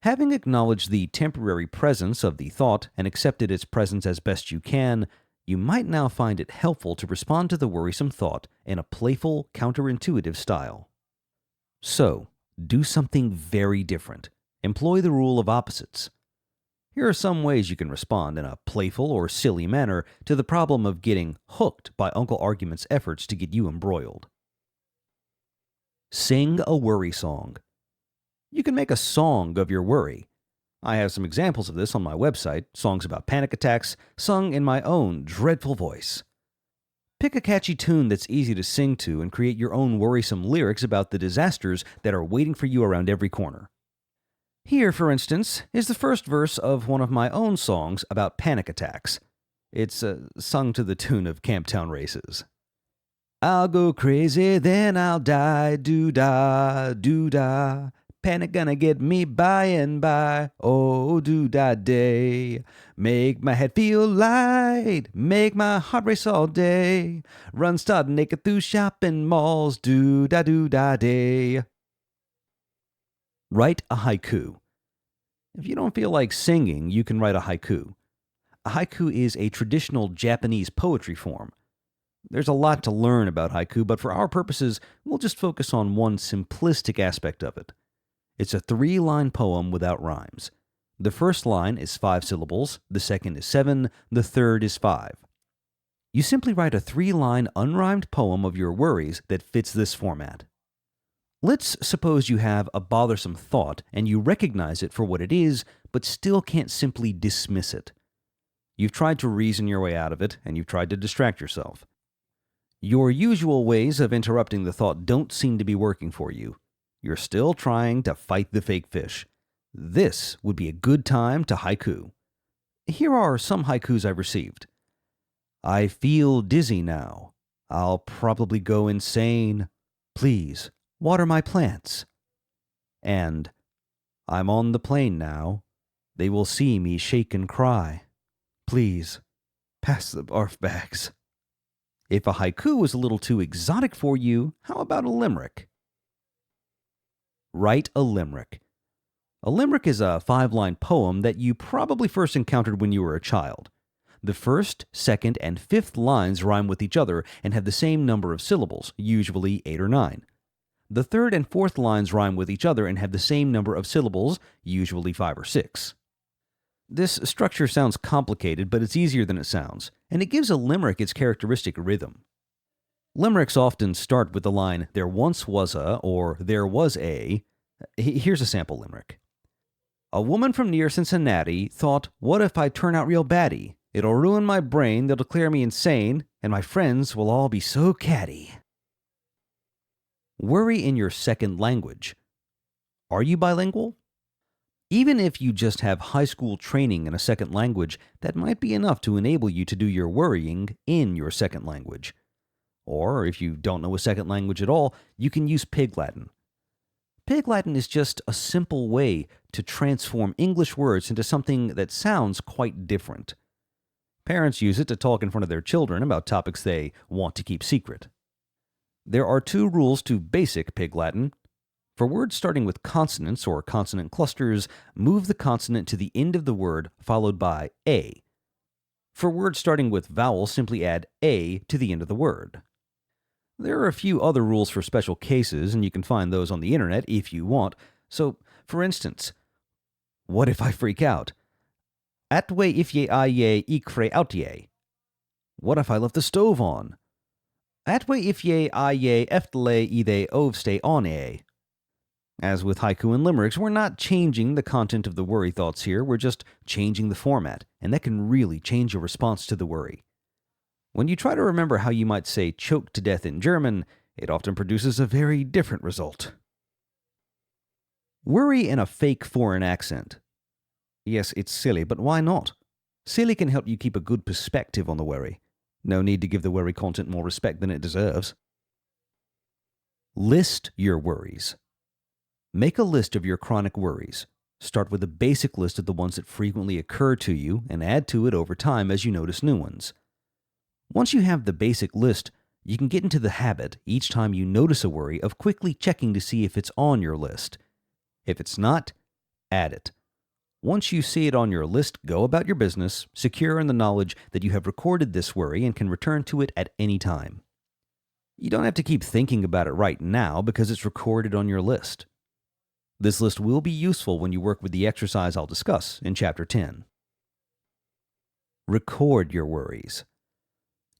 Having acknowledged the temporary presence of the thought and accepted its presence as best you can, you might now find it helpful to respond to the worrisome thought in a playful, counterintuitive style. So, do something very different. Employ the rule of opposites. Here are some ways you can respond in a playful or silly manner to the problem of getting hooked by Uncle Argument's efforts to get you embroiled. Sing a worry song. You can make a song of your worry. I have some examples of this on my website, songs about panic attacks, sung in my own dreadful voice. Pick a catchy tune that's easy to sing to and create your own worrisome lyrics about the disasters that are waiting for you around every corner. Here, for instance, is the first verse of one of my own songs about panic attacks. It's sung to the tune of Camptown Races. I'll go crazy, then I'll die, doo-dah, doo-dah. Panic gonna get me by and by, oh doo-dah day. Make my head feel light, make my heart race all day. Run start naked through shopping malls, doo-dah day. Write a haiku. If you don't feel like singing, you can write a haiku. A haiku is a traditional Japanese poetry form. There's a lot to learn about haiku, but for our purposes, we'll just focus on one simplistic aspect of it. It's a 3-line poem without rhymes. The first line is 5 syllables, the second is 7, the third is 5. You simply write a 3-line unrhymed poem of your worries that fits this format. Let's suppose you have a bothersome thought and you recognize it for what it is, but still can't simply dismiss it. You've tried to reason your way out of it, and you've tried to distract yourself. Your usual ways of interrupting the thought don't seem to be working for you. You're still trying to fight the fake fish. This would be a good time to haiku. Here are some haikus I've received. I feel dizzy now. I'll probably go insane. Please, water my plants. And I'm on the plane now. They will see me shake and cry. Please, pass the barf bags. If a haiku was a little too exotic for you, how about a limerick? Write a limerick. A limerick is a 5-line poem that you probably first encountered when you were a child. The first, second, and fifth lines rhyme with each other and have the same number of syllables, usually 8 or 9. The third and fourth lines rhyme with each other and have the same number of syllables, usually 5 or 6. This structure sounds complicated, but it's easier than it sounds, and it gives a limerick its characteristic rhythm. Limericks often start with the line, there once was a, or there was a. Here's a sample limerick. A woman from near Cincinnati thought, what if I turn out real batty? It'll ruin my brain, it'll clear me insane, and my friends will all be so catty. Worry in your second language. Are you bilingual? Even if you just have high school training in a second language, that might be enough to enable you to do your worrying in your second language. Or, if you don't know a second language at all, you can use Pig Latin. Pig Latin is just a simple way to transform English words into something that sounds quite different. Parents use it to talk in front of their children about topics they want to keep secret. There are 2 rules to basic Pig Latin. For words starting with consonants or consonant clusters, move the consonant to the end of the word followed by a. For words starting with vowels, simply add a to the end of the word. There are a few other rules for special cases, and you can find those on the internet if you want. So, for instance, what if I freak out? Atwe if ye I ye ikre out ye. What if I left the stove on? Atwe if ye I ye eftle ide ove stay on ye. As with haiku and limericks, we're not changing the content of the worry thoughts here, we're just changing the format, and that can really change your response to the worry. When you try to remember how you might say choke to death in German, it often produces a very different result. Worry in a fake foreign accent. Yes, it's silly, but why not? Silly can help you keep a good perspective on the worry. No need to give the worry content more respect than it deserves. List your worries. Make a list of your chronic worries. Start with a basic list of the ones that frequently occur to you and add to it over time as you notice new ones. Once you have the basic list, you can get into the habit, each time you notice a worry, of quickly checking to see if it's on your list. If it's not, add it. Once you see it on your list, go about your business, secure in the knowledge that you have recorded this worry and can return to it at any time. You don't have to keep thinking about it right now because it's recorded on your list. This list will be useful when you work with the exercise I'll discuss in Chapter 10. Record your worries.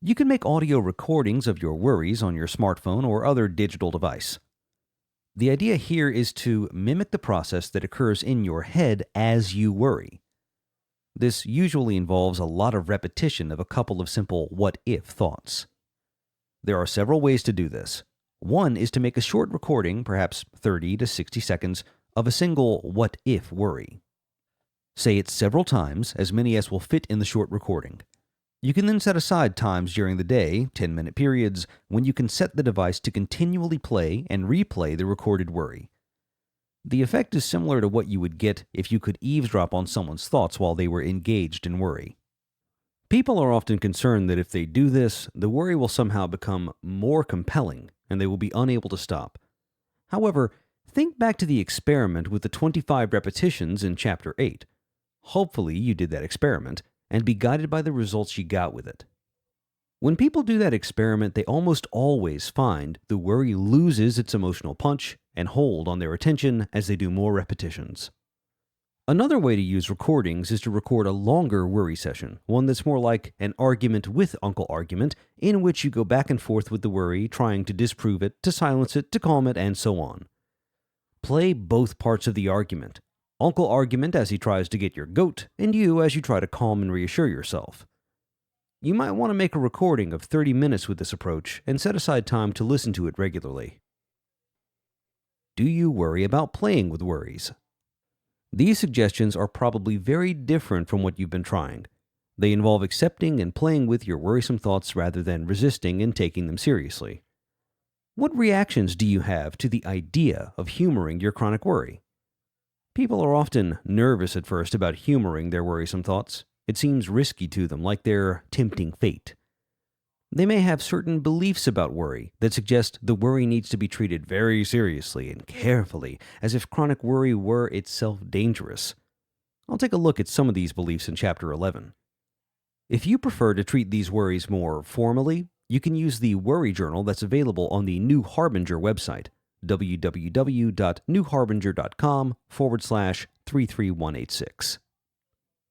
You can make audio recordings of your worries on your smartphone or other digital device. The idea here is to mimic the process that occurs in your head as you worry. This usually involves a lot of repetition of a couple of simple what-if thoughts. There are several ways to do this. One is to make a short recording, perhaps 30 to 60 seconds, of a single what-if worry. Say it several times, as many as will fit in the short recording. You can then set aside times during the day, 10-minute periods, when you can set the device to continually play and replay the recorded worry. The effect is similar to what you would get if you could eavesdrop on someone's thoughts while they were engaged in worry. People are often concerned that if they do this, the worry will somehow become more compelling and they will be unable to stop. However, think back to the experiment with the 25 repetitions in Chapter 8. Hopefully you did that experiment and be guided by the results you got with it. When people do that experiment, they almost always find the worry loses its emotional punch and hold on their attention as they do more repetitions. Another way to use recordings is to record a longer worry session, one that's more like an argument with Uncle Argument, in which you go back and forth with the worry, trying to disprove it, to silence it, to calm it, and so on. Play both parts of the argument. Uncle Argument as he tries to get your goat, and you as you try to calm and reassure yourself. You might want to make a recording of 30 minutes with this approach and set aside time to listen to it regularly. Do you worry about playing with worries? These suggestions are probably very different from what you've been trying. They involve accepting and playing with your worrisome thoughts rather than resisting and taking them seriously. What reactions do you have to the idea of humoring your chronic worry? People are often nervous at first about humoring their worrisome thoughts. It seems risky to them, like they're tempting fate. They may have certain beliefs about worry that suggest the worry needs to be treated very seriously and carefully, as if chronic worry were itself dangerous. I'll take a look at some of these beliefs in Chapter 11. If you prefer to treat these worries more formally, you can use the worry journal that's available on the New Harbinger website, www.newharbinger.com/33186.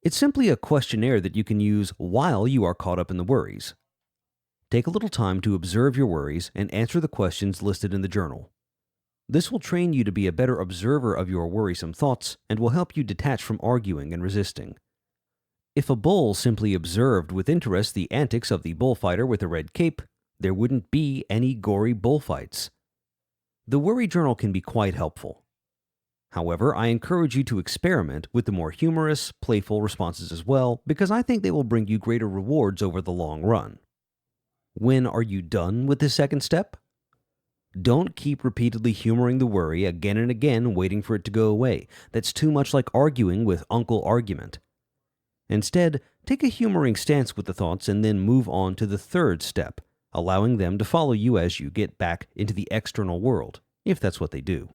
It's simply a questionnaire that you can use while you are caught up in the worries. Take a little time to observe your worries and answer the questions listed in the journal. This will train you to be a better observer of your worrisome thoughts and will help you detach from arguing and resisting. If a bull simply observed with interest the antics of the bullfighter with a red cape, there wouldn't be any gory bullfights. The worry journal can be quite helpful. However, I encourage you to experiment with the more humorous, playful responses as well, because I think they will bring you greater rewards over the long run. When are you done with the second step? Don't keep repeatedly humoring the worry again and again, waiting for it to go away. That's too much like arguing with Uncle Argument. Instead, take a humoring stance with the thoughts and then move on to the third step, allowing them to follow you as you get back into the external world, if that's what they do.